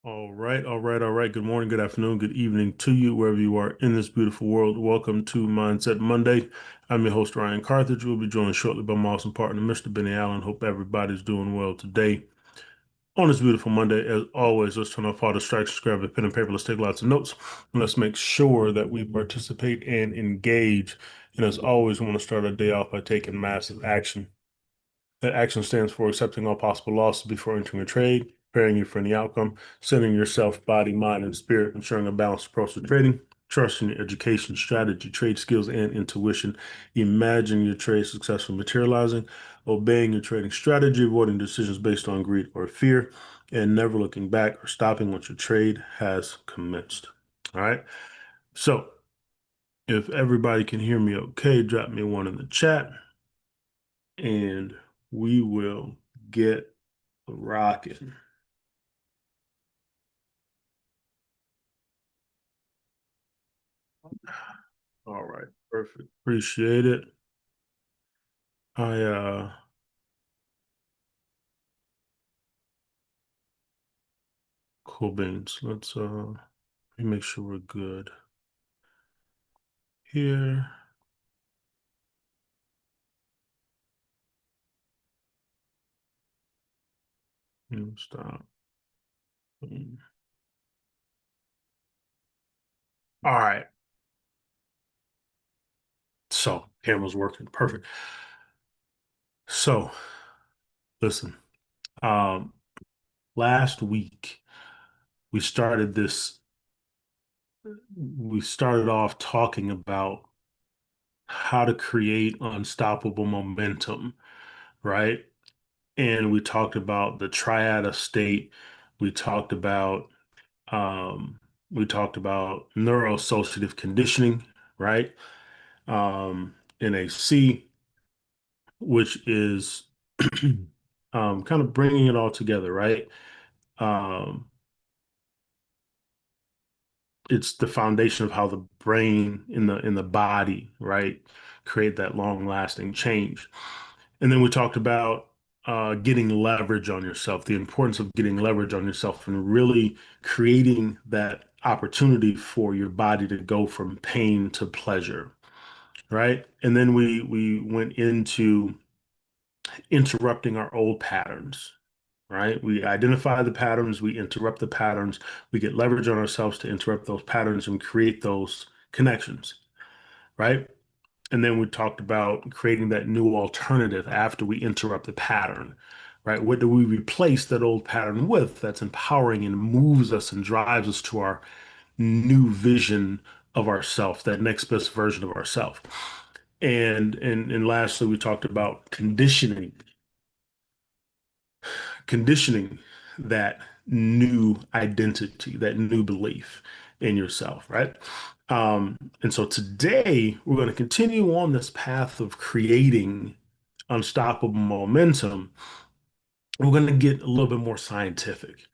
All right, all right, all right. Good morning, good afternoon, good evening to you, wherever you are in this beautiful world. Welcome to Mindset Monday. I'm your host, Ryan Carthage. We'll be joined shortly by my awesome partner, Mr. Benny Allen. Hope everybody's doing well today. On this beautiful Monday, as always, let's turn off all distractions, grab a pen and paper, let's take lots of notes, and let's make sure that we participate and engage. And as always, we want to start our day off by taking massive action. That action stands for accepting all possible losses before entering a trade, preparing you for any outcome, centering yourself, body, mind, and spirit, ensuring a balanced approach to trading, trusting your education, strategy, trade skills, and intuition. Imagine your trade successfully materializing, obeying your trading strategy, avoiding decisions based on greed or fear, and never looking back or stopping once your trade has commenced. All right. So if everybody can hear me okay, drop me one in the chat and we will get rocking. All right, perfect. Appreciate it. I Cool beans. Let me make sure we're good here. Stop. All right. So camera's working. Perfect. So listen, um, last week we started this, we started off talking about how to create unstoppable momentum, right? And we talked about the triad of state. We talked about um, we talked about neuroassociative conditioning, right? NAC, which is kind of bringing it all together, right? Um, it's the foundation of how the brain in the body, right, create that long lasting change. And then we talked about getting leverage on yourself, the importance of getting leverage on yourself and really creating that opportunity for your body to go from pain to pleasure, right? And then we went into interrupting our old patterns, right? We identify the patterns, we interrupt the patterns, we get leverage on ourselves to interrupt those patterns and create those connections, right? And then we talked about creating that new alternative after we interrupt the pattern, right? What do we replace that old pattern with that's empowering and moves us and drives us to our new vision of ourself, that next best version of ourself. And lastly, we talked about conditioning that new identity, that new belief in yourself, right? And so today we're going to continue on this path of creating unstoppable momentum. We're going to get a little bit more scientific.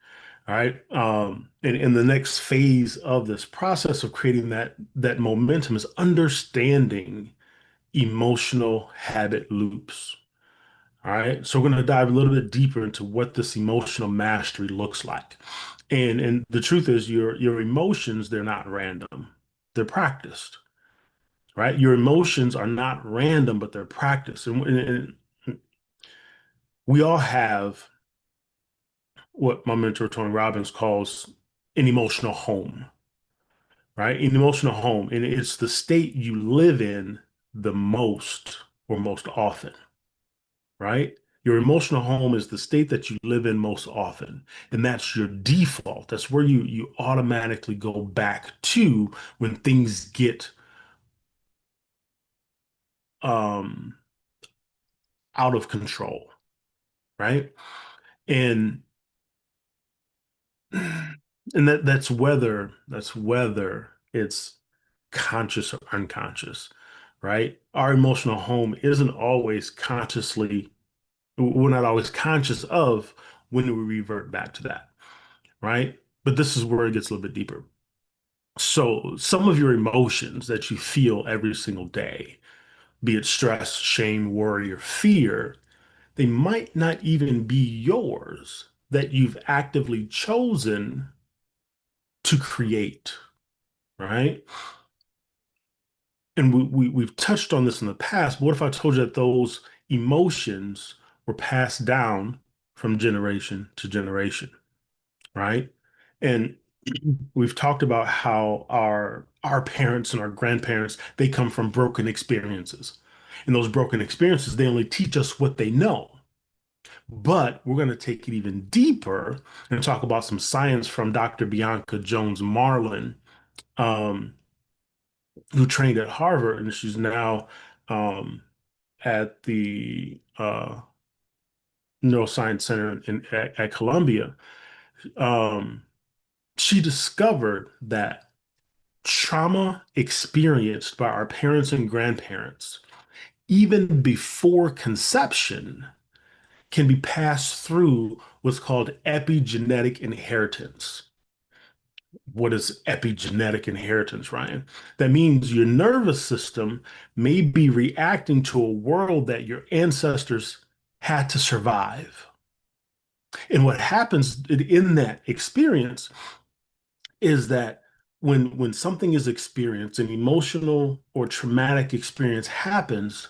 All right. And in the next phase of this process of creating that momentum is understanding emotional habit loops. All right. So we're going to dive a little bit deeper into what this emotional mastery looks like. And the truth is your emotions, they're not random. They're practiced, right? Your emotions are not random, but they're practiced. And we all have what my mentor Tony Robbins calls an emotional home, right? An emotional home. And it's the state you live in the most or most often, right? Your emotional home is the state that you live in most often, and that's your default. That's where you automatically go back to when things get um, out of control, right? And and that's whether it's conscious or unconscious, right? Our emotional home isn't always consciously, we're not always conscious of when we revert back to that, right? But this is where it gets a little bit deeper. So some of your emotions that you feel every single day, be it stress, shame, worry, or fear, they might not even be yours, that you've actively chosen to create, right? And we've touched on this in the past, but what if I told you that those emotions were passed down from generation to generation, right? And we've talked about how our parents and our grandparents, they come from broken experiences. And those broken experiences, they only teach us what they know. But we're going to take it even deeper and talk about some science from Dr. Bianca Jones Marlin, um, who trained at Harvard, and she's now um, at the Neuroscience Center at Columbia. Um, she discovered that trauma experienced by our parents and grandparents, even before conception, can be passed through what's called epigenetic inheritance. What is epigenetic inheritance, Ryan? That means your nervous system may be reacting to a world that your ancestors had to survive. And what happens in that experience is that when something is experienced, an emotional or traumatic experience happens,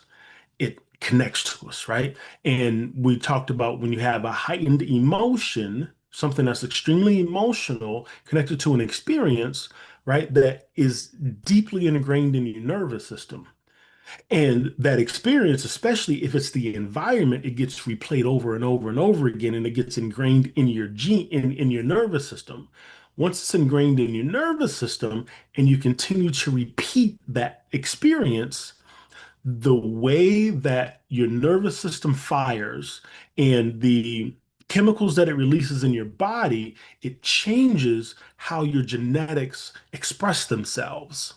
it connects to us, right? And we talked about when you have a heightened emotion, something that's extremely emotional connected to an experience, right, that is deeply ingrained in your nervous system. And that experience, especially if it's the environment, it gets replayed over and over and over again, and it gets ingrained in your in your nervous system. Once it's ingrained in your nervous system and you continue to repeat that experience, the way that your nervous system fires and the chemicals that it releases in your body, it changes how your genetics express themselves,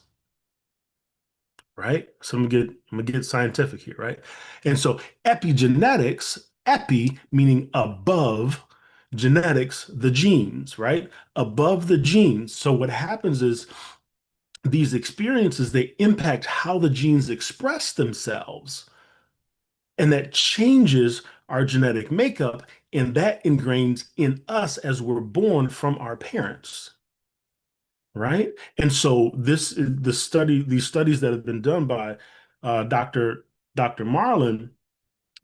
right? So I'm gonna get scientific here, right? And so epigenetics, epi meaning above, genetics, the genes, right? Above the genes. So what happens is these experiences, they impact how the genes express themselves, and that changes our genetic makeup, and that ingrains in us as we're born from our parents, right? And so these studies that have been done by Dr. Marlin,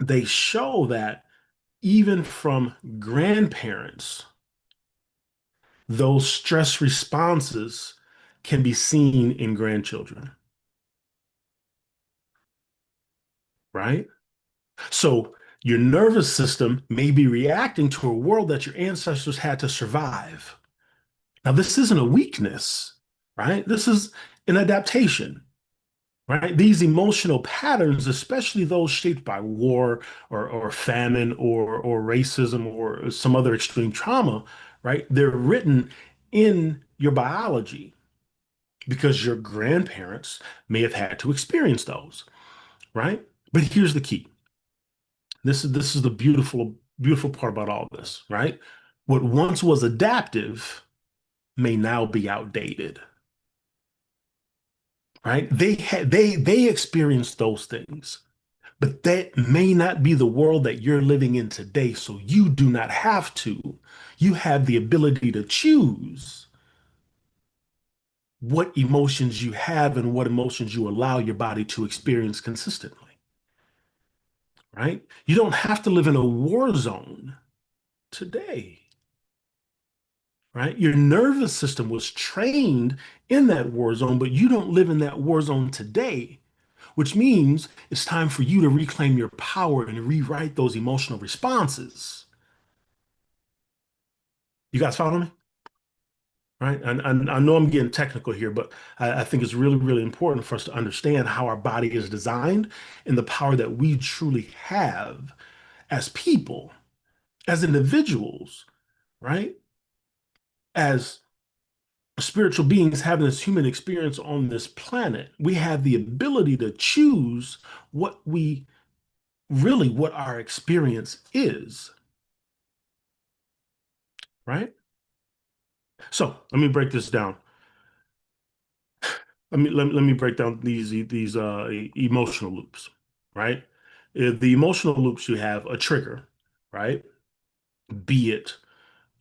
they show that even from grandparents, those stress responses can be seen in grandchildren, right? So your nervous system may be reacting to a world that your ancestors had to survive. Now, this isn't a weakness, right? This is an adaptation, right? These emotional patterns, especially those shaped by war or famine or racism or some other extreme trauma, right? They're written in your biology because your grandparents may have had to experience those, right? But here's the key. This is the beautiful part about all this, right? What once was adaptive may now be outdated, right? They experienced those things, but that may not be the world that you're living in today. So you do not have to. You have the ability to choose what emotions you have and what emotions you allow your body to experience consistently, right? You don't have to live in a war zone today. Right? Your nervous system was trained in that war zone, but you don't live in that war zone today, which means it's time for you to reclaim your power and rewrite those emotional responses. You guys follow me? Right? And I know I'm getting technical here, but I think it's really, really important for us to understand how our body is designed and the power that we truly have as people, as individuals, right? As spiritual beings having this human experience on this planet, we have the ability to choose what our experience is, right? So let me break this down. Let me break down these emotional loops, right? The emotional loops, you have a trigger, right? Be it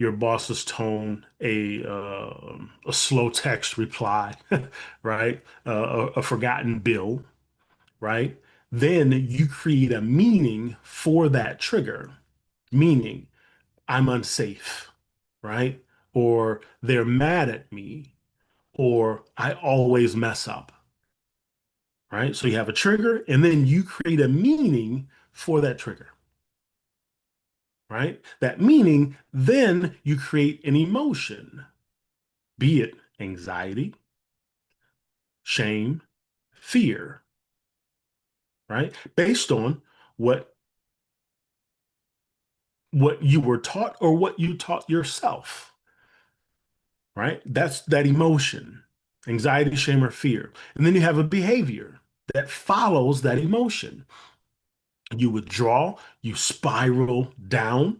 your boss's tone, a slow text reply, right? A forgotten bill, right? Then you create a meaning for that trigger, meaning I'm unsafe, right? Or they're mad at me, or I always mess up, right? So you have a trigger, and then you create a meaning for that trigger, right? That meaning, then you create an emotion, be it anxiety, shame, fear, right? Based on what what you were taught or what you taught yourself, right? That's that emotion, anxiety, shame, or fear. And then you have a behavior that follows that emotion. You withdraw, you spiral down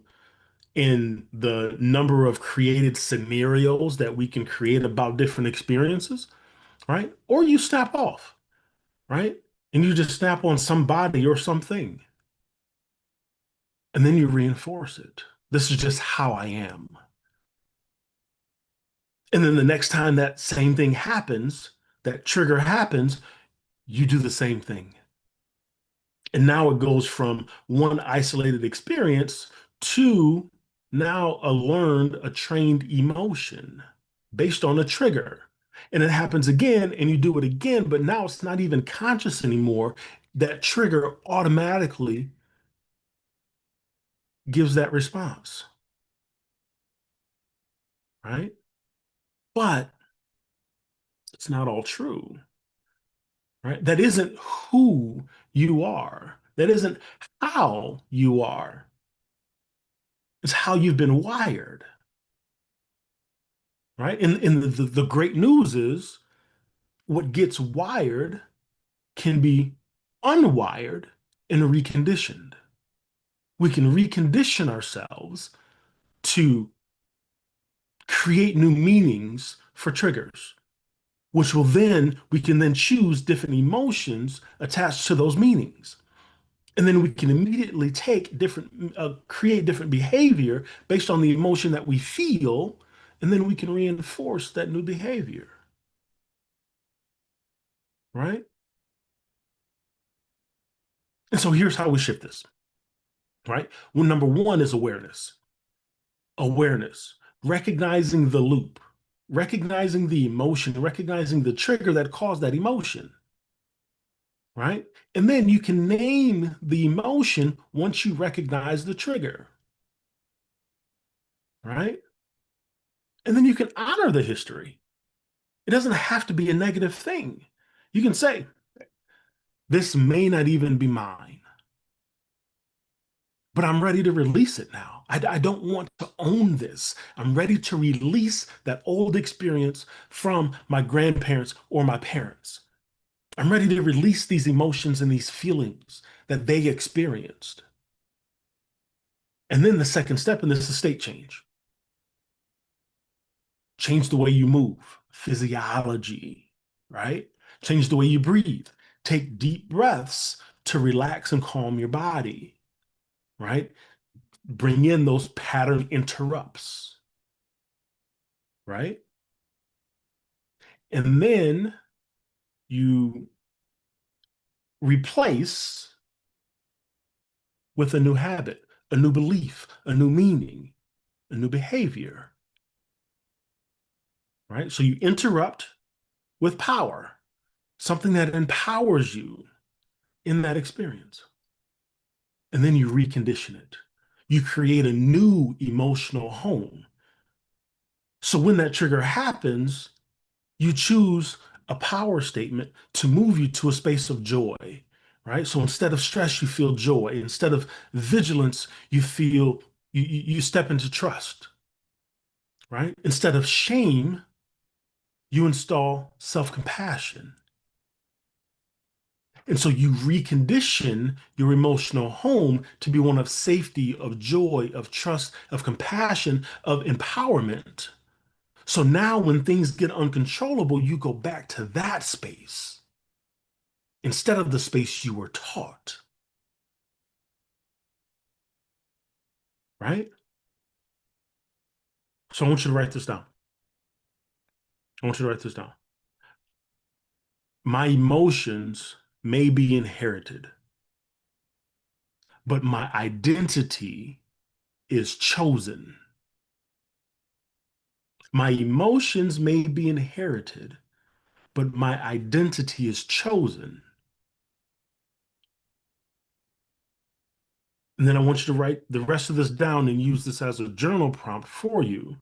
in the number of created scenarios that we can create about different experiences, right? Or you snap off, right? And you just snap on somebody or something, and then you reinforce it. This is just how I am. And then the next time that same thing happens, that trigger happens, you do the same thing. And now it goes from one isolated experience to now a learned, a trained emotion based on a trigger. And it happens again, and you do it again, but now it's not even conscious anymore. That trigger automatically gives that response, right? But it's not all true, right? That isn't who you are. That isn't how you are. It's how you've been wired, right? And the great news is what gets wired can be unwired and reconditioned. We can recondition ourselves to create new meanings for triggers, which will then, we can then choose different emotions attached to those meanings. And then we can immediately take different, create different behavior based on the emotion that we feel, and then we can reinforce that new behavior, right? And so here's how we shift this, right? Well, number one is awareness. Awareness, recognizing the loop, recognizing the emotion, recognizing the trigger that caused that emotion, right? And then you can name the emotion once you recognize the trigger, right? And then you can honor the history. It doesn't have to be a negative thing. You can say, this may not even be mine, but I'm ready to release it now. I don't want to own this. I'm ready to release that old experience from my grandparents or my parents. I'm ready to release these emotions and these feelings that they experienced. And then the second step in this is state change. Change the way you move, physiology, right? Change the way you breathe. Take deep breaths to relax and calm your body, right? Bring in those pattern interrupts, right? And then you replace with a new habit, a new belief, a new meaning, a new behavior, right? So you interrupt with power, something that empowers you in that experience. And then you recondition it. You create a new emotional home. So when that trigger happens, you choose a power statement to move you to a space of joy, right? So instead of stress, you feel joy. Instead of vigilance, you feel you step into trust, right? Instead of shame, you install self-compassion. And so you recondition your emotional home to be one of safety, of joy, of trust, of compassion, of empowerment. So now when things get uncontrollable, you go back to that space instead of the space you were taught, right? So I want you to write this down. I want you to write this down. My emotions may be inherited, but my identity is chosen. My emotions may be inherited, but my identity is chosen. And then I want you to write the rest of this down and use this as a journal prompt for you,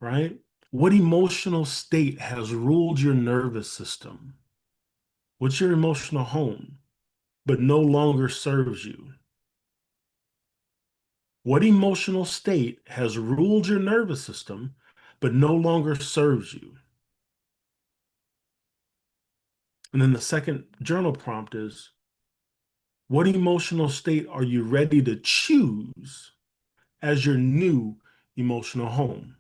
right? What emotional state has ruled your nervous system? What's your emotional home, but no longer serves you? What emotional state has ruled your nervous system, but no longer serves you? And then the second journal prompt is, what emotional state are you ready to choose as your new emotional home?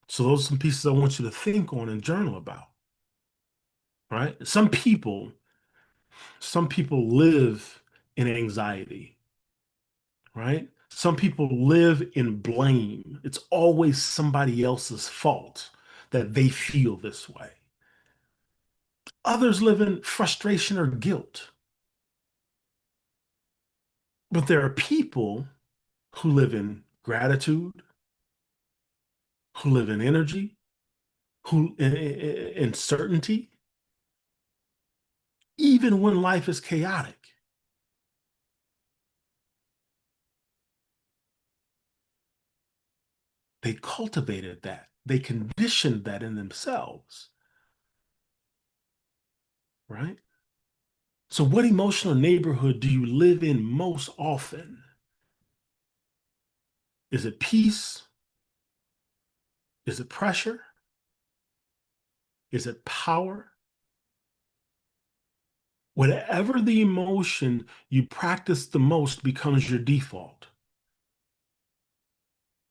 So those are some pieces I want you to think on and journal about, right? Some people live in anxiety, right? Some people live in blame. It's always somebody else's fault that they feel this way. Others live in frustration or guilt. But there are people who live in gratitude, who live in energy, who in certainty, even when life is chaotic. They cultivated that. They conditioned that in themselves, right? So, what emotional neighborhood do you live in most often? Is it peace? Is it pressure? Is it power? Whatever the emotion you practice the most becomes your default.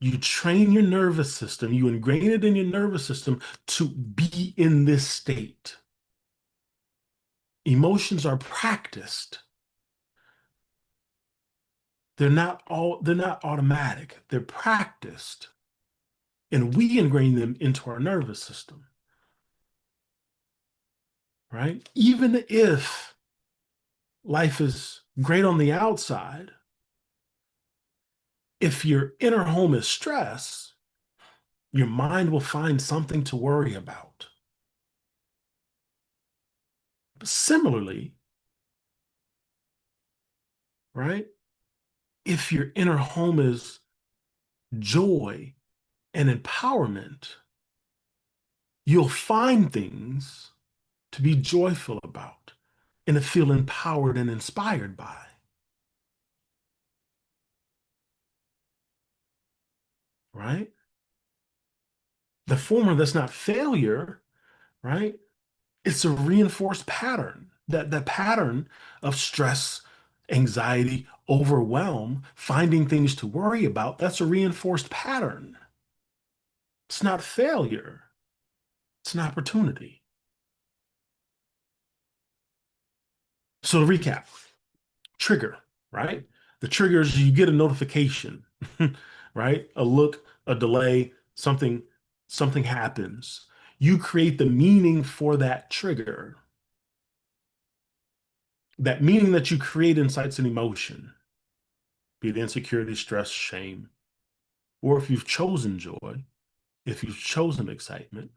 You train your nervous system, you ingrain it in your nervous system to be in this state. Emotions are practiced. They're not automatic. They're practiced. And we ingrain them into our nervous system, right? Even if life is great on the outside, if your inner home is stress, your mind will find something to worry about. Similarly, right? If your inner home is joy and empowerment, you'll find things to be joyful about and to feel empowered and inspired by, right? The former, that's not failure, right? It's a reinforced pattern. That pattern of stress, anxiety, overwhelm, finding things to worry about, that's a reinforced pattern. It's not failure. It's an opportunity. So to recap, trigger, right? The trigger is you get a notification, right? A look, a delay, something happens. You create the meaning for that trigger. That meaning that you create incites an emotion, be it insecurity, stress, shame, or if you've chosen joy, if you've chosen excitement,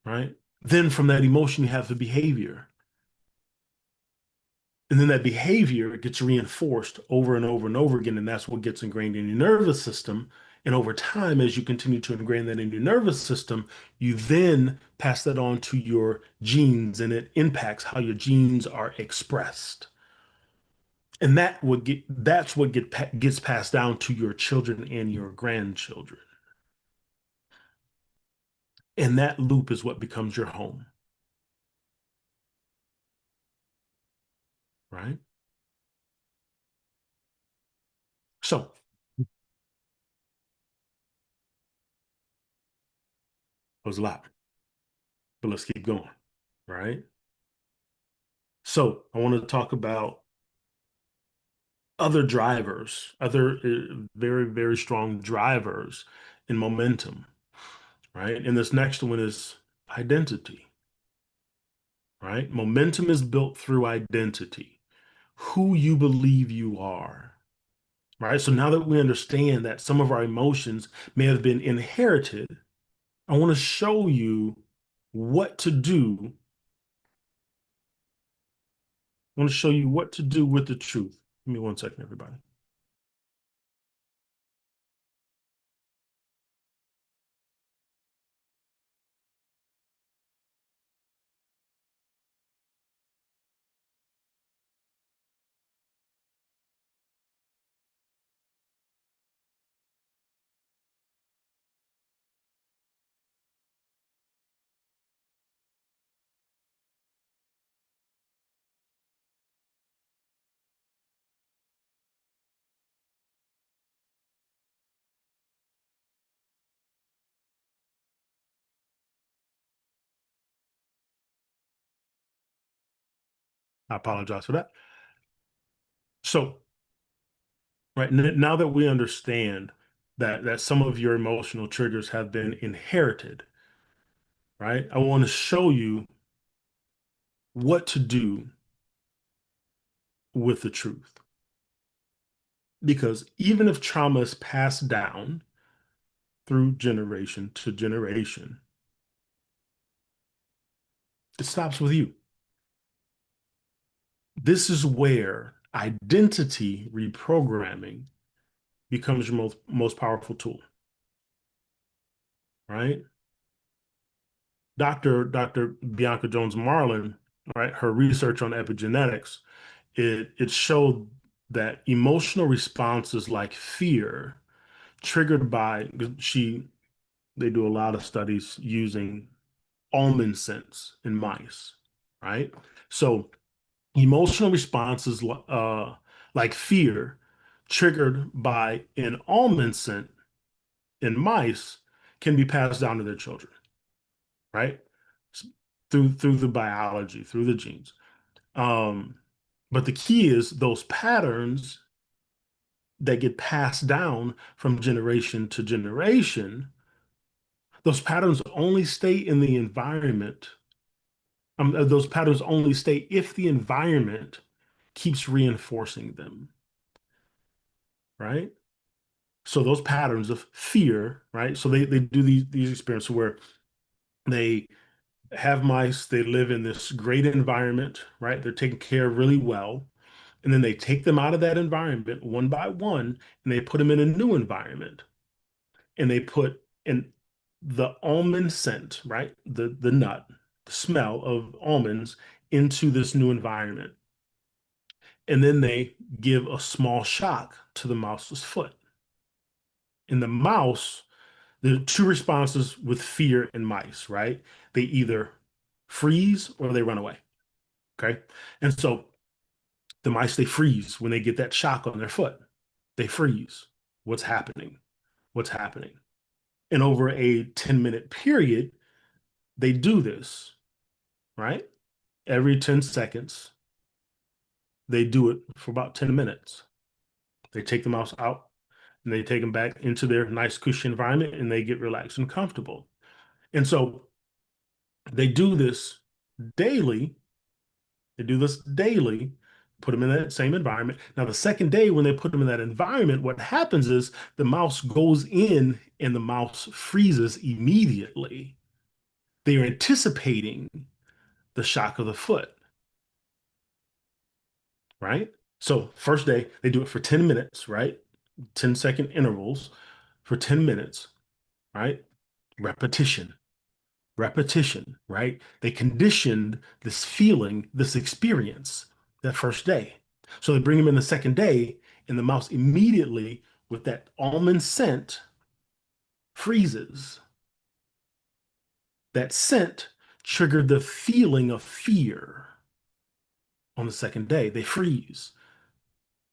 right? Then from that emotion, you have the behavior. And then that behavior gets reinforced over and over and over again. And that's what gets ingrained in your nervous system. And over time, as you continue to ingrain that in your nervous system, you then pass that on to your genes and it impacts how your genes are expressed. And that's what gets passed down to your children and your grandchildren. And that loop is what becomes your home, right? So it was a lot, but let's keep going, right? So I want to talk about other drivers, other very, very strong drivers in momentum, right? And this next one is identity, right? Momentum is built through identity, who you believe you are, right? So now that we understand that some of our emotions may have been inherited, I want to show you what to do. I want to show you what to do with the truth. Give me 1 second, everybody. I apologize for that. So, right now that we understand that some of your emotional triggers have been inherited, right? I want to show you what to do with the truth. Because even if trauma is passed down through generation to generation, it stops with you. This is where identity reprogramming becomes your most powerful tool, right? Dr. Bianca Jones Marlin, right, her research on epigenetics, it showed that emotional responses like fear triggered by she they do a lot of studies using almond scents in mice, right? So emotional responses like fear triggered by an almond scent in mice can be passed down to their children, right? Through the biology, through the genes. Um, but the key is those patterns that get passed down from generation to generation, those patterns only stay in the environment. Those patterns only stay if the environment keeps reinforcing them, right? So those patterns of fear, right? So they do these experiments where they have mice, they live in this great environment, right? They're taken care of really well. And then they take them out of that environment one by one and they put them in a new environment. And they put in the almond scent, right? The nut, the smell of almonds into this new environment. And then they give a small shock to the mouse's foot. In the mouse, there are two responses with fear in mice, right? They either freeze or they run away. Okay. And so the mice, they freeze when they get that shock on their foot. They freeze. What's happening? What's happening? And over a 10-minute period, they do this, right? Every 10 seconds, they do it for about 10 minutes. They take the mouse out and they take them back into their nice cushy environment and they get relaxed and comfortable. And so they do this daily. They do this daily, put them in that same environment. Now, the second day, when they put them in that environment, what happens is the mouse goes in and the mouse freezes immediately. They are anticipating the shock of the foot, right? So, first day, they do it for 10 minutes, right? 10-second intervals for 10 minutes, right? Repetition, repetition, right? They conditioned this feeling, this experience that first day. So they bring him in the second day, and the mouse immediately, with that almond scent, freezes. That scent triggered the feeling of fear on the second day. They freeze.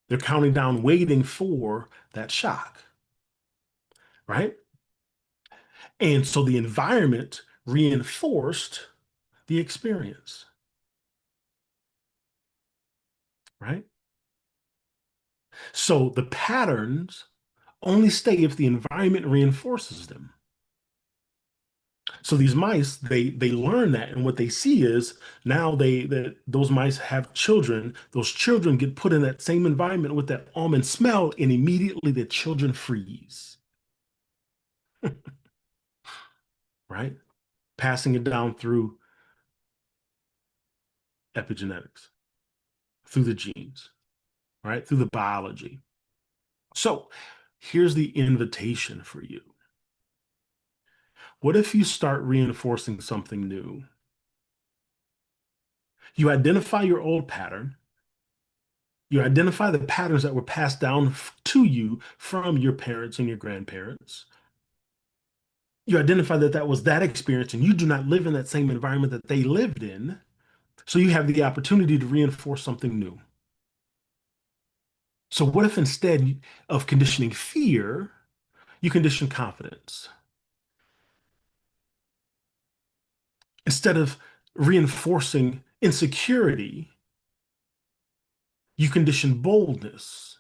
They're counting down, waiting for that shock, right? And so the environment reinforced the experience, right? So the patterns only stay if the environment reinforces them. So these mice, they learn that, and what they see is now that those mice have children. Those children get put in that same environment with that almond smell, and immediately the children freeze, right? Passing it down through epigenetics, through the genes, right? Through the biology. So here's the invitation for you. What if you start reinforcing something new? You identify your old pattern. You identify the patterns that were passed down to you from your parents and your grandparents. You identify that that was that experience and you do not live in that same environment that they lived in. So you have the opportunity to reinforce something new. So what if instead of conditioning fear, you condition confidence? Instead of reinforcing insecurity, you condition boldness.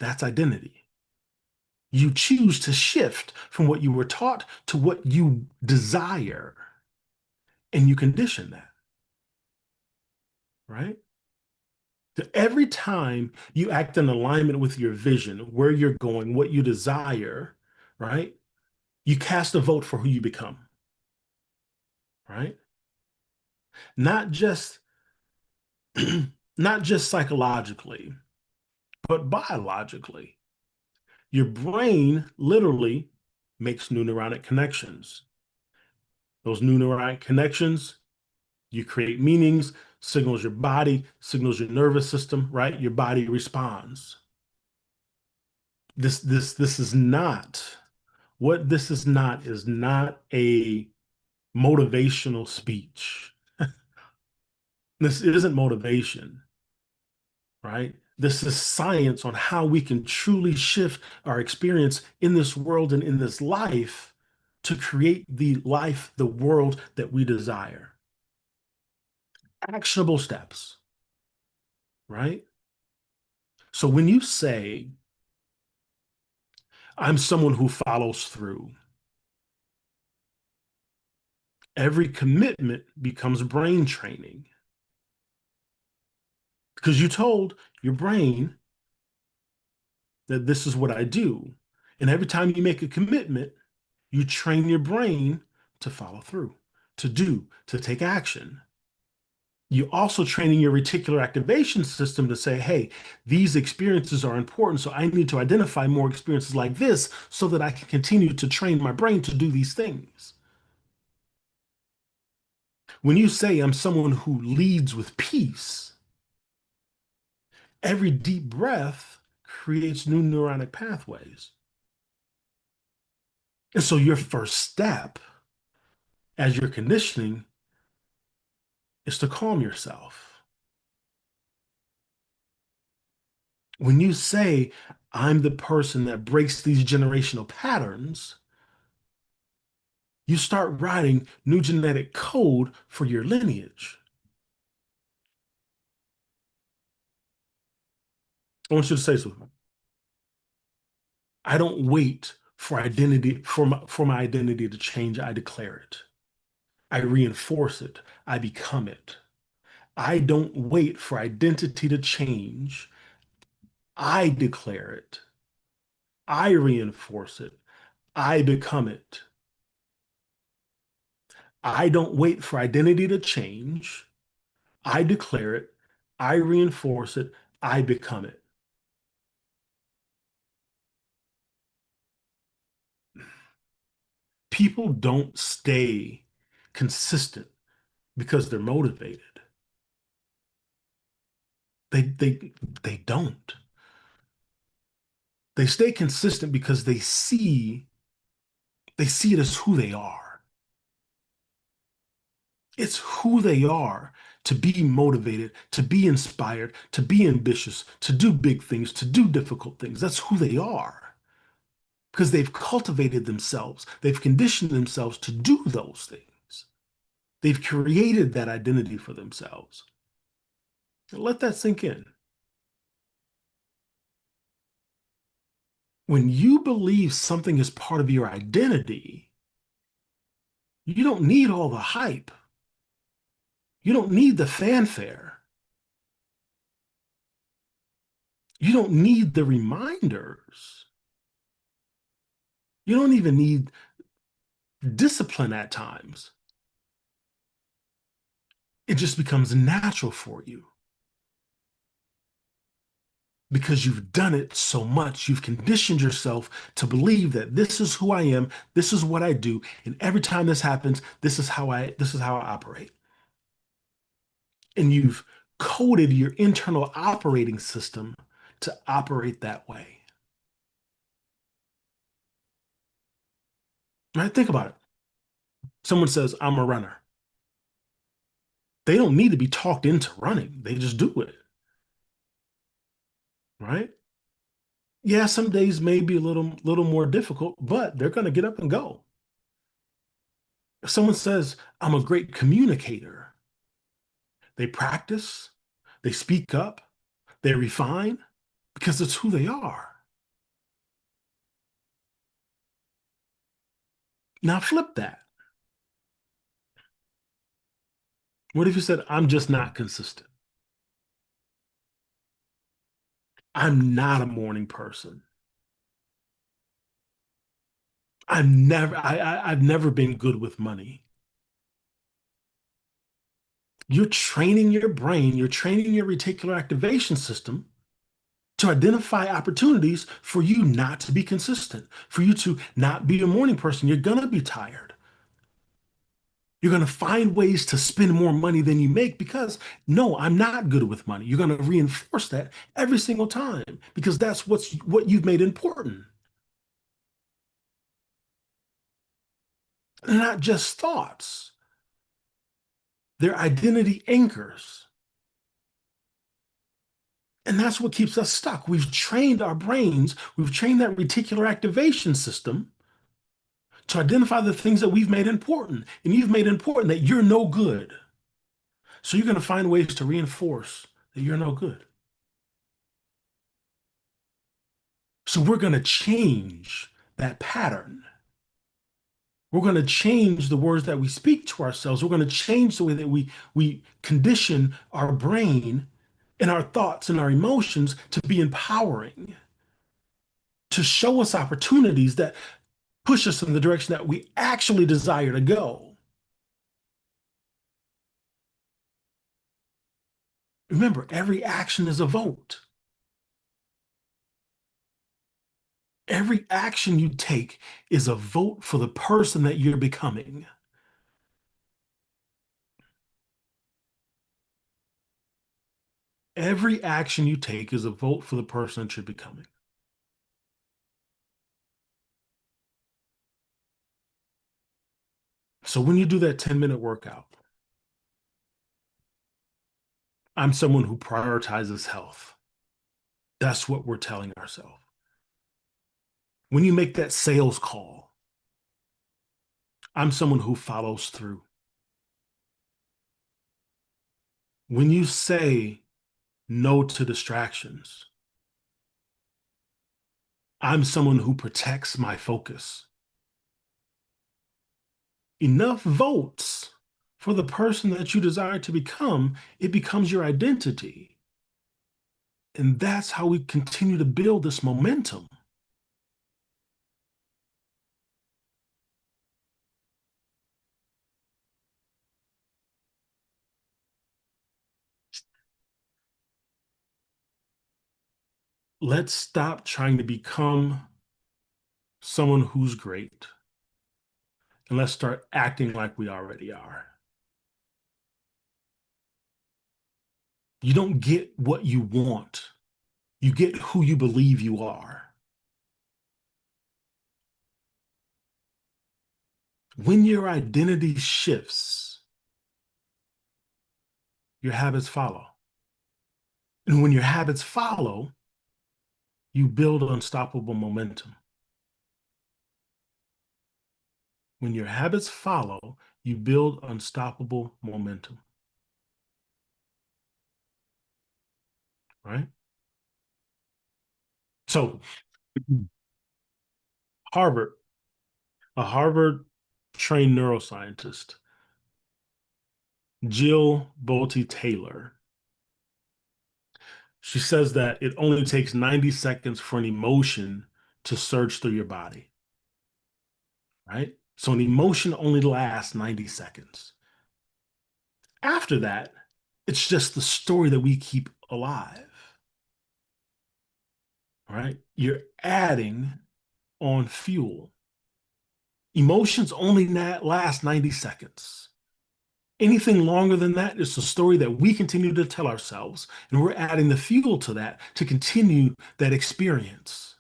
That's identity. You choose to shift from what you were taught to what you desire, and you condition that, right? So every time you act in alignment with your vision, where you're going, what you desire, right? You cast a vote for who you become, right? Not just not just psychologically, but biologically. Your brain literally makes new neuronic connections. Those new neuronic connections, you create meanings, signals your body, signals your nervous system, right? Your body responds. This is not what this is not a motivational speech. This isn't motivation, right? This is science on how we can truly shift our experience in this world and in this life to create the life, the world that we desire. Actionable steps, right? So when you say, I'm someone who follows through, every commitment becomes brain training because you told your brain that this is what I do. And every time you make a commitment, you train your brain to follow through, to do, to take action. You also training your reticular activation system to say, hey, these experiences are important. So I need to identify more experiences like this so that I can continue to train my brain to do these things. When you say I'm someone who leads with peace, every deep breath creates new neuronic pathways. And so your first step as you're conditioning is to calm yourself. When you say, I'm the person that breaks these generational patterns, you start writing new genetic code for your lineage. I want you to say something. I don't wait for identity for my identity to change. I declare it. I reinforce it. I become it. I don't wait for identity to change. I declare it. I reinforce it. I become it. I don't wait for identity to change. I declare it. I reinforce it. I become it. People don't stay consistent because they're motivated. They they they don't. They stay consistent because they see it as who they are. It's who they are to be motivated, to be inspired, to be ambitious, to do big things, to do difficult things. That's who they are because they've cultivated themselves. They've conditioned themselves to do those things. They've created that identity for themselves. Let that sink in. When you believe something is part of your identity, you don't need all the hype. You don't need the fanfare. You don't need the reminders. You don't even need discipline at times. It just becomes natural for you because you've done it so much. You've conditioned yourself to believe that this is who I am, this is what I do, and every time this happens, this is how I operate. And you've coded your internal operating system to operate that way. Right? Think about it. Someone says, I'm a runner. They don't need to be talked into running. They just do it. Right? Yeah, some days may be a little more difficult, but they're going to get up and go. If someone says, I'm a great communicator, they practice, they speak up, they refine because it's who they are. Now flip that. What if you said, I'm just not consistent? I'm not a morning person. I've never been good with money. You're training your brain, you're training your reticular activation system to identify opportunities for you not to be consistent, for you to not be a morning person. You're going to be tired. You're going to find ways to spend more money than you make because, no, I'm not good with money. You're going to reinforce that every single time because that's what you've made important. They're not just thoughts, they're identity anchors. And that's what keeps us stuck. We've trained our brains, we've trained that reticular activation system to identify the things that we've made important. And you've made important that you're no good. So you're going to find ways to reinforce that you're no good. So we're going to change that pattern. We're going to change the words that we speak to ourselves. We're going to change the way that we condition our brain and our thoughts and our emotions to be empowering, to show us opportunities that push us in the direction that we actually desire to go. Remember, every action is a vote. Every action you take is a vote for the person that you're becoming. Every action you take is a vote for the person that you're becoming. So when you do that 10-minute workout, I'm someone who prioritizes health. That's what we're telling ourselves. When you make that sales call, I'm someone who follows through. When you say no to distractions, I'm someone who protects my focus. Enough votes for the person that you desire to become, it becomes your identity. And that's how we continue to build this momentum. Let's stop trying to become someone who's great and let's start acting like we already are. You don't get what you want, you get who you believe you are. When your identity shifts, your habits follow. And when your habits follow, you build unstoppable momentum. When your habits follow, you build unstoppable momentum, right? So Harvard, a Harvard trained neuroscientist, Jill Bolte Taylor. She says that it only takes 90 seconds for an emotion to surge through your body, right? So an emotion only lasts 90 seconds. After that, it's just the story that we keep alive, right? You're adding on fuel. Emotions only last 90 seconds. Anything longer than that is a story that we continue to tell ourselves, and we're adding the fuel to that to continue that experience.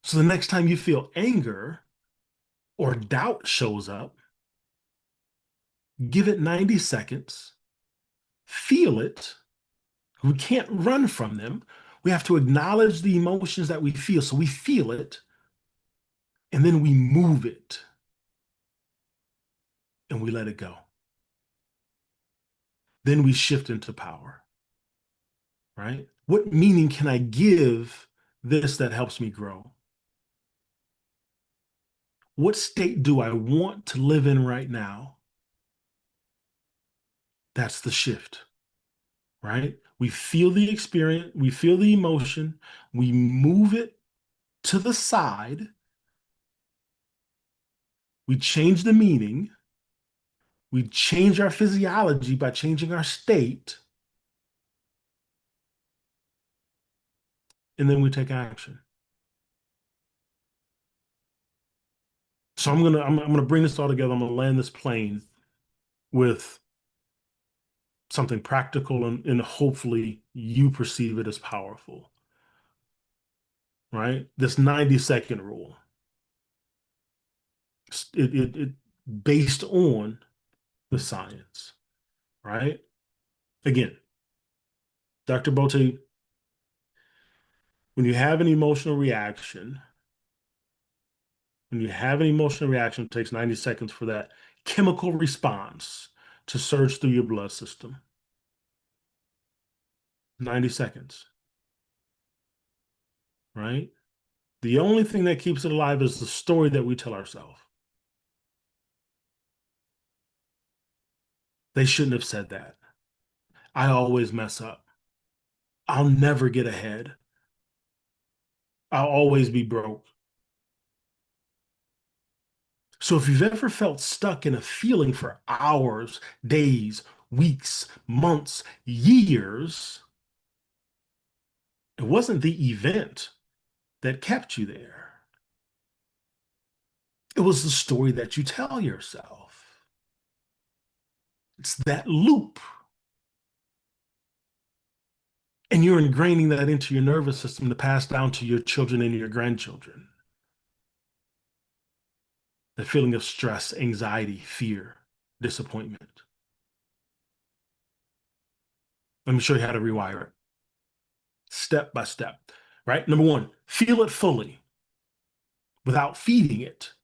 So the next time you feel anger or doubt shows up, give it 90 seconds, feel it. We can't run from them. We have to acknowledge the emotions that we feel. So we feel it, and then we move it, and we let it go. Then we shift into power, right? What meaning can I give this that helps me grow? What state do I want to live in right now? That's the shift, right? We feel the experience, we feel the emotion, we move it to the side, we change the meaning, we change our physiology by changing our state, and then we take action. So I'm gonna bring this all together. I'm gonna land this plane with something practical and hopefully you perceive it as powerful, right? This 90-second rule. It based on the science, right? Again, Dr. Bote, when you have an emotional reaction, it takes 90 seconds for that chemical response to surge through your blood system. 90 seconds, right? The only thing that keeps it alive is the story that we tell ourselves. They shouldn't have said that. I always mess up. I'll never get ahead. I'll always be broke. So if you've ever felt stuck in a feeling for hours, days, weeks, months, years, it wasn't the event that kept you there. It was the story that you tell yourself. It's that loop. And you're ingraining that into your nervous system to pass down to your children and your grandchildren. The feeling of stress, anxiety, fear, disappointment. Let me show you how to rewire it step by step, right? Number one, feel it fully without feeding it.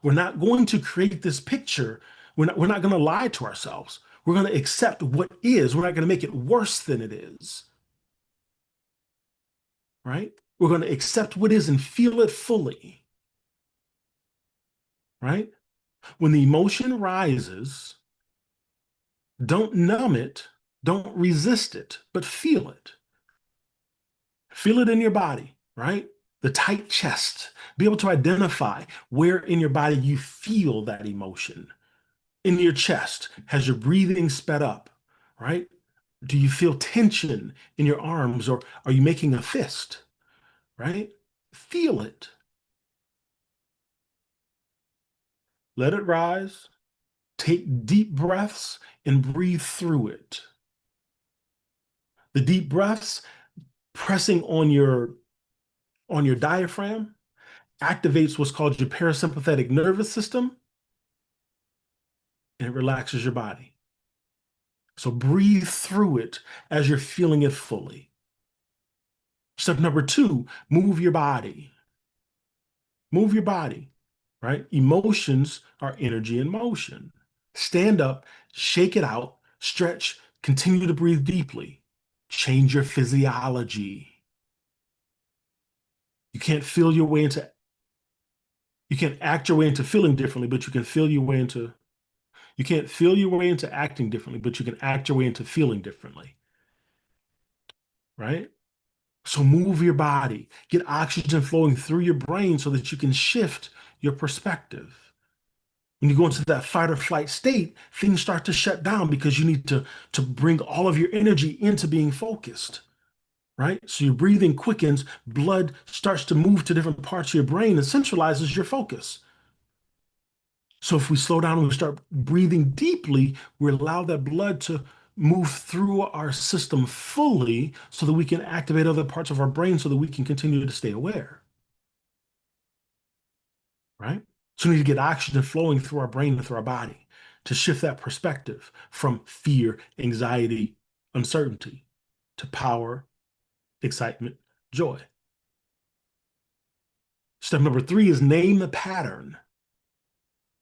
We're not going to create this picture. We're not going to lie to ourselves. We're going to accept what is. We're not going to make it worse than it is, right? We're going to accept what is and feel it fully, right? When the emotion rises, don't numb it, don't resist it, but feel it. Feel it in your body, right? The tight chest. Be able to identify where in your body you feel that emotion. In your chest, has your breathing sped up, right? Do you feel tension in your arms or are you making a fist, right? Feel it. Let it rise. Take deep breaths and breathe through it. The deep breaths pressing on your diaphragm activates what's called your parasympathetic nervous system and it relaxes your body. So breathe through it as you're feeling it fully. Step number two, move your body. Move your body, right? Emotions are energy in motion. Stand up, shake it out, stretch, continue to breathe deeply. Change your physiology. You can't feel your way into, you can't act your way into feeling differently, but you can feel your way into, you can't feel your way into acting differently, but you can act your way into feeling differently, right? So move your body, get oxygen flowing through your brain so that you can shift your perspective. When you go into that fight or flight state, things start to shut down because you need to bring all of your energy into being focused, right? So your breathing quickens, blood starts to move to different parts of your brain and centralizes your focus. So if we slow down and we start breathing deeply, we allow that blood to move through our system fully so that we can activate other parts of our brain so that we can continue to stay aware, right? So we need to get oxygen flowing through our brain and through our body to shift that perspective from fear, anxiety, uncertainty to power, excitement, joy. Step number three is name the pattern.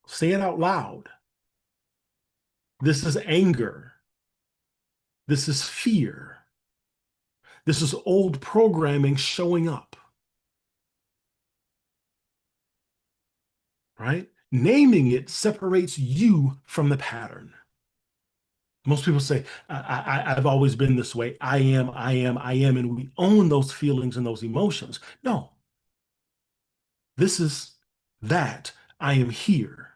Say it out loud. This is anger. This is fear. This is old programming showing up, right? Naming it separates you from the pattern. Most people say, I've always been this way. I am. And we own those feelings and those emotions. No, this is that. I am here,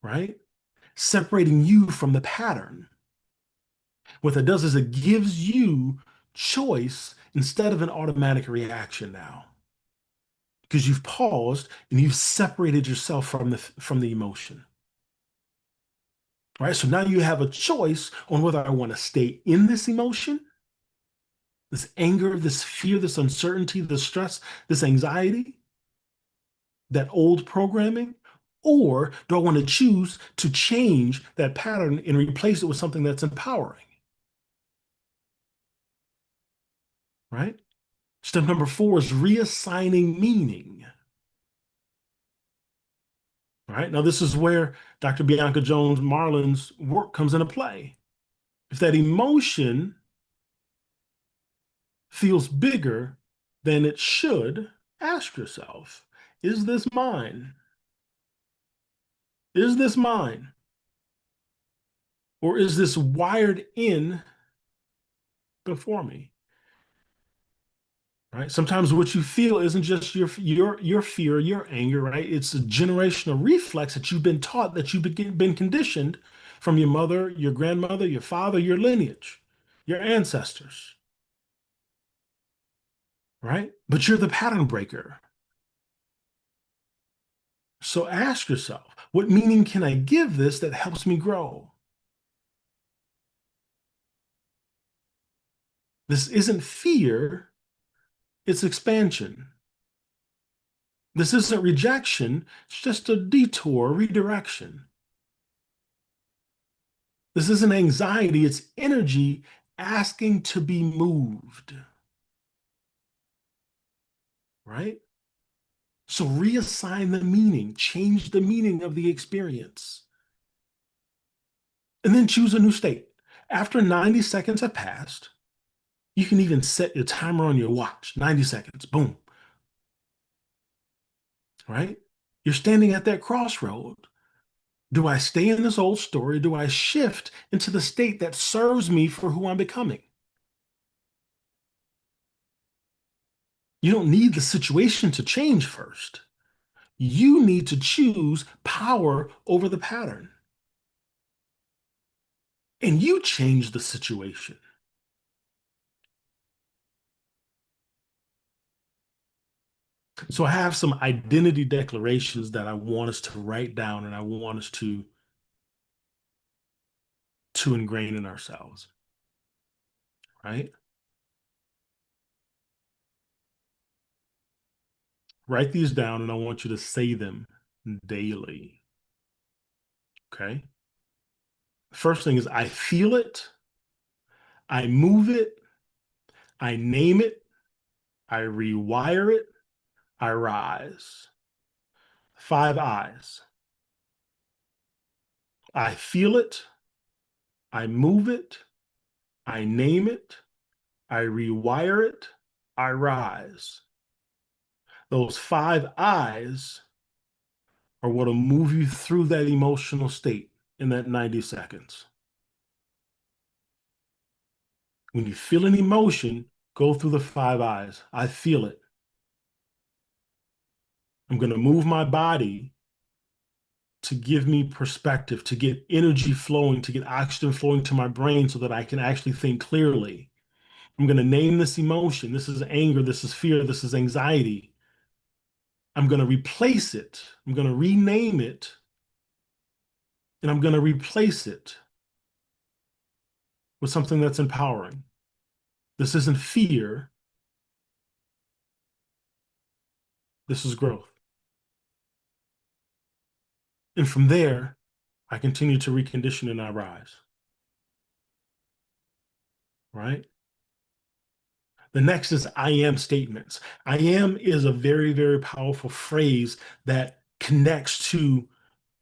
right? Separating you from the pattern. What that does is it gives you choice instead of an automatic reaction now. Because you've paused and you've separated yourself from the emotion. Right? So now you have a choice on whether I want to stay in this emotion, this anger, this fear, this uncertainty, this stress, this anxiety, that old programming, or do I want to choose to change that pattern and replace it with something that's empowering? Right? Step number four is reassigning meaning. Right? Now, this is where Dr. Bianca Jones Marlin's work comes into play. If that emotion feels bigger than it should, ask yourself, is this mine? Is this mine? Or is this wired in before me? Right? Sometimes what you feel isn't just your fear, your anger, right? It's a generational reflex that you've been taught, that you've been conditioned from your mother, your grandmother, your father, your lineage, your ancestors, right? But you're the pattern breaker. So ask yourself, what meaning can I give this that helps me grow? This isn't fear, it's expansion. This isn't rejection, it's just a detour, redirection. This isn't anxiety, it's energy asking to be moved, right? So reassign the meaning, change the meaning of the experience, and then choose a new state. After 90 seconds have passed, you can even set your timer on your watch, 90 seconds, boom, right? You're standing at that crossroad. Do I stay in this old story? Do I shift into the state that serves me for who I'm becoming? You don't need the situation to change first. You need to choose power over the pattern. And you change the situation. So I have some identity declarations that I want us to write down and I want us to ingrain in ourselves, right? Write these down and I want you to say them daily, okay? First thing is I feel it, I move it, I name it, I rewire it, I rise. Five eyes. I feel it, I move it, I name it, I rewire it, I rise. Those five eyes are what will move you through that emotional state in that 90 seconds. When you feel an emotion, go through the five eyes. I feel it. I'm going to move my body to give me perspective, to get energy flowing, to get oxygen flowing to my brain so that I can actually think clearly. I'm going to name this emotion. This is anger. This is fear. This is anxiety. I'm going to replace it. I'm going to rename it. And I'm going to replace it with something that's empowering. This isn't fear. This is growth. And from there, I continue to recondition and I rise. Right? The next is I am statements. I am is a very, very powerful phrase that connects to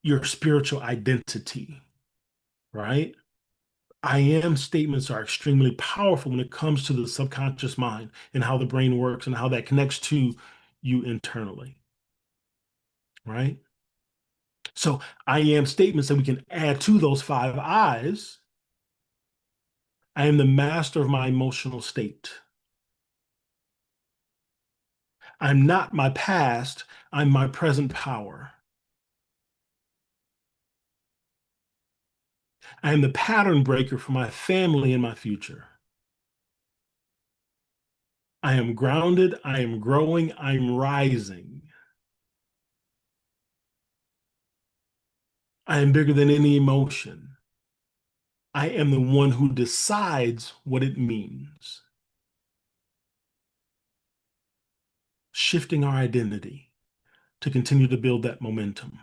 your spiritual identity, right? I am statements are extremely powerful when it comes to the subconscious mind and how the brain works and how that connects to you internally, right? So I am statements that we can add to those five I's. I am the master of my emotional state. I'm not my past, I'm my present power. I am the pattern breaker for my family and my future. I am grounded, I am growing, I'm rising. I am bigger than any emotion. I am the one who decides what it means. Shifting our identity to continue to build that momentum.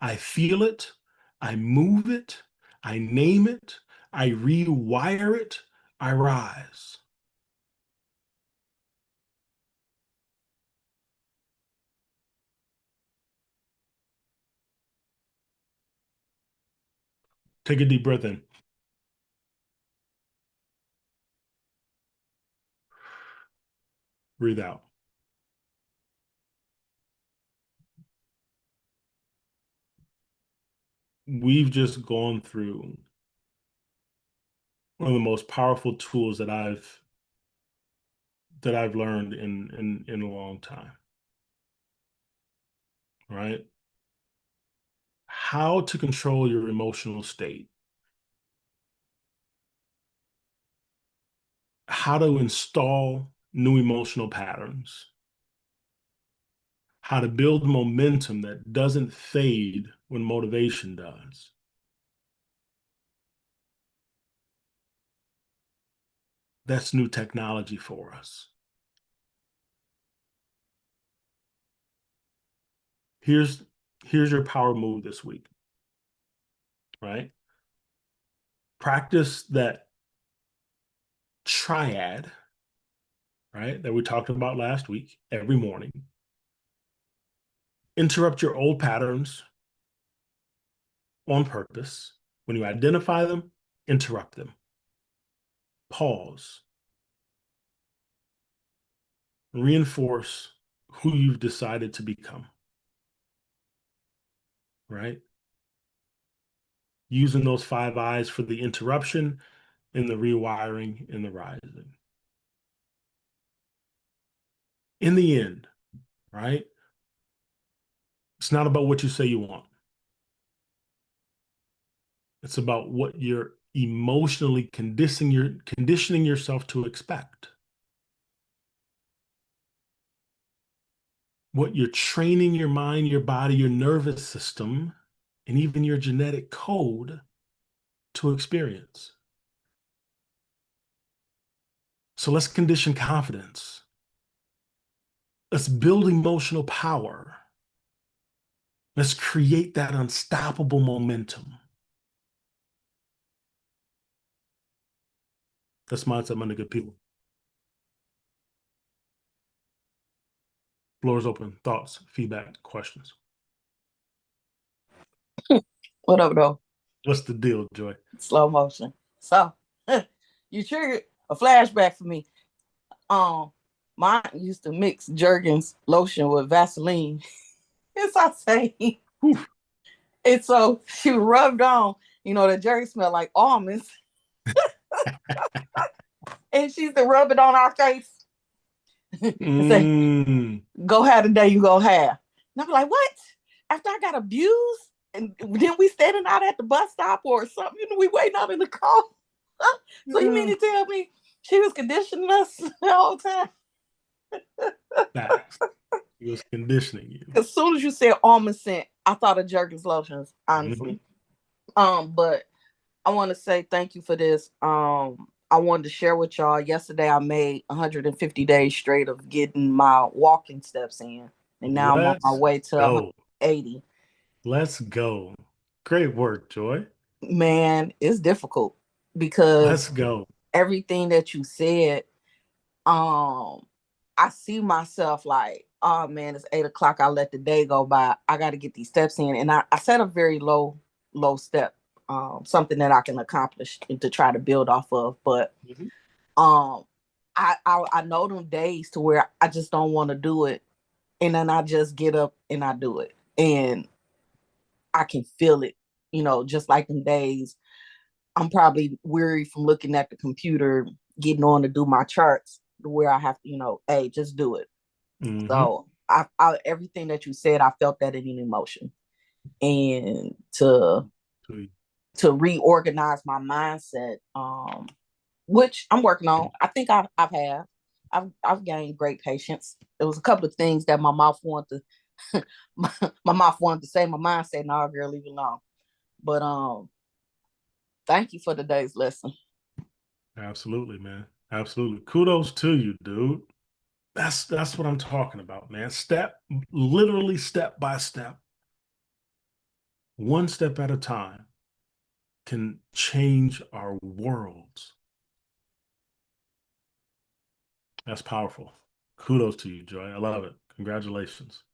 I feel it, I move it, I name it, I rewire it, I rise. Take a deep breath in. Breathe out. We've just gone through one of the most powerful tools that I've learned in a long time, right? How to control your emotional state, how to install new emotional patterns, how to build momentum that doesn't fade when motivation does. That's new technology for us. Here's here's your power move this week, right? Practice that triad, right, that we talked about last week every morning. Interrupt your old patterns on purpose. When you identify them, interrupt them. Pause. Reinforce who you've decided to become, right? Using those five eyes for the interruption and the rewiring and the rising. In the end, right? It's not about what you say you want. It's about what you're emotionally conditioning yourself to expect. What you're training your mind, your body, your nervous system, and even your genetic code to experience. So let's condition confidence. Let's build emotional power. Let's create that unstoppable momentum. That's Mindset Monday, good people. Floor is open. Thoughts, feedback, questions. What up, though? What's the deal, Joy? Slow motion. So you triggered a flashback for me. Um, Mine used to mix Jergens lotion with Vaseline. It's I say. Whew. And so she rubbed on, the Jergens smell like almonds. And she used to rub it on our face and say, Mm. go have the day you go have. And I'm like, what? After I got abused, and then we standing out at the bus stop or something, we waiting out in the car. So you mean Yeah. to tell me she was conditioning us the whole time? Facts. He was conditioning you. As soon as you said almond scent, I thought of Jergens lotions, Hmm. honestly. But I want to say thank you for this. I wanted to share with y'all. Yesterday, I made 150 days straight of getting my walking steps in, and now I'm on my Let's way to go. 180. Let's go. Great work, Joy. Man, it's difficult because Let's go. everything that you said, um, I see myself like, oh man, it's 8 o'clock. I let the day go by. I got to get these steps in, and I set a very low step, something that I can accomplish and to try to build off of. But Mhm. um, I know them days to where I just don't want to do it, and then I just get up and I do it, and I can feel it. Just like them days I'm probably weary from looking at the computer, getting on to do my charts, where I have to, hey, just do it. Mhm. So I everything that you said, I felt that in an emotion, and to reorganize my mindset, which I'm working on. I think I've gained great patience. There was a couple of things that my mouth wanted to my mouth wanted to say. My mind said, "No, girl, leave it alone." But thank you for today's lesson. Absolutely, man. Absolutely. Kudos to you, dude. That's what I'm talking about, man. Literally step by step, one step at a time can change our worlds. That's powerful. Kudos to you, Joy. I love it. Congratulations.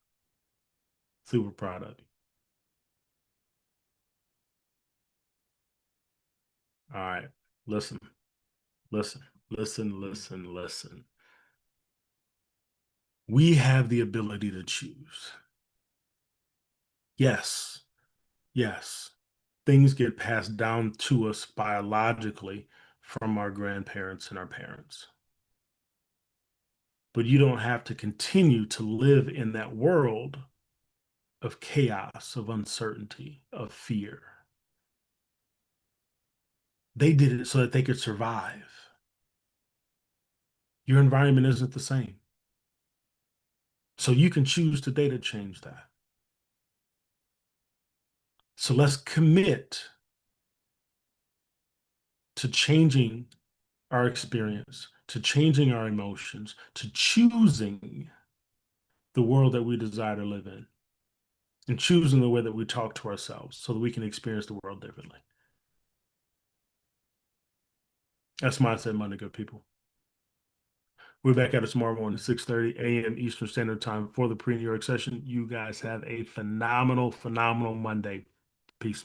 Super proud of you. All right. Listen, listen. We have the ability to choose. Yes, yes. Things get passed down to us biologically from our grandparents and our parents. But you don't have to continue to live in that world of chaos, of uncertainty, of fear. They did it so that they could survive. Your environment isn't the same. So you can choose today to change that. So let's commit to changing our experience, to changing our emotions, to choosing the world that we desire to live in, and choosing the way that we talk to ourselves so that we can experience the world differently. That's Mindset Monday, good people. We're back at it tomorrow morning, 6:30 a.m. Eastern Standard Time for the pre-New York session. You guys have a phenomenal Monday. Peace.